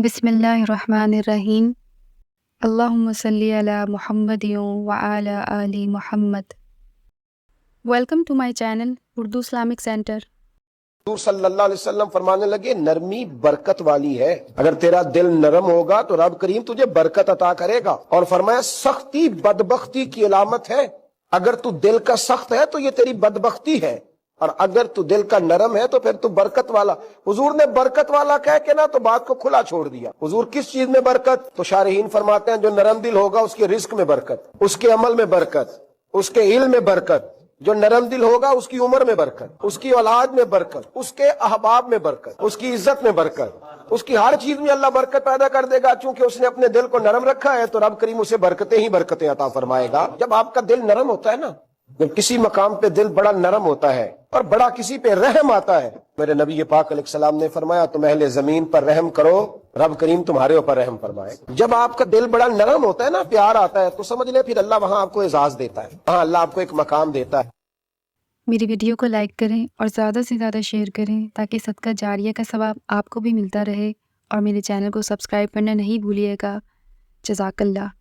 بسم اللہ الرحمن الرحیم۔ اللہم صلی علی محمد وعلی آل محمد۔ Welcome to my channel Urdu Islamic centre. حضور صلی اللہ علیہ وسلم فرمانے لگے نرمی برکت والی ہے، اگر تیرا دل نرم ہوگا تو رب کریم تجھے برکت عطا کرے گا، اور فرمایا سختی بدبختی کی علامت ہے، اگر تو دل کا سخت ہے تو یہ تیری بدبختی ہے، اور اگر تو دل کا نرم ہے تو پھر تو برکت والا۔ حضور نے برکت والا کہہ کے نا تو بات کو کھلا چھوڑ دیا۔ حضور کس چیز میں برکت؟ تو شارحین فرماتے ہیں جو نرم دل ہوگا اس کے رزق میں برکت، اس کے عمل میں برکت، اس کے علم میں برکت، جو نرم دل ہوگا اس کی عمر میں برکت، اس کی اولاد میں برکت، اس کے احباب میں برکت، اس کی عزت میں برکت، اس کی ہر چیز میں اللہ برکت پیدا کر دے گا، چونکہ اس نے اپنے دل کو نرم رکھا ہے تو رب کریم اسے برکتیں ہی برکتیں عطا فرمائے گا۔ جب آپ کا دل نرم ہوتا ہے نا، جب کسی مقام پہ دل بڑا نرم ہوتا ہے اور بڑا کسی پہ رحم آتا ہے، میرے نبی پاک علیہ السلام نے فرمایا تم اہل زمین پر رحم کرو، رب کریم تمہارے اوپر رحم فرمائے۔ جب آپ کا دل بڑا نرم ہوتا ہے نا، پیار آتا ہے، تو سمجھ لے پھر اللہ وہاں آپ کو اعزاز دیتا ہے، وہاں اللہ آپ کو ایک مقام دیتا ہے۔ میری ویڈیو کو لائک کریں اور زیادہ سے زیادہ شیئر کریں تاکہ صدقہ جاریہ کا ثواب آپ کو بھی ملتا رہے، اور میرے چینل کو سبسکرائب کرنا نہیں بھولیے گا۔ جزاک اللہ۔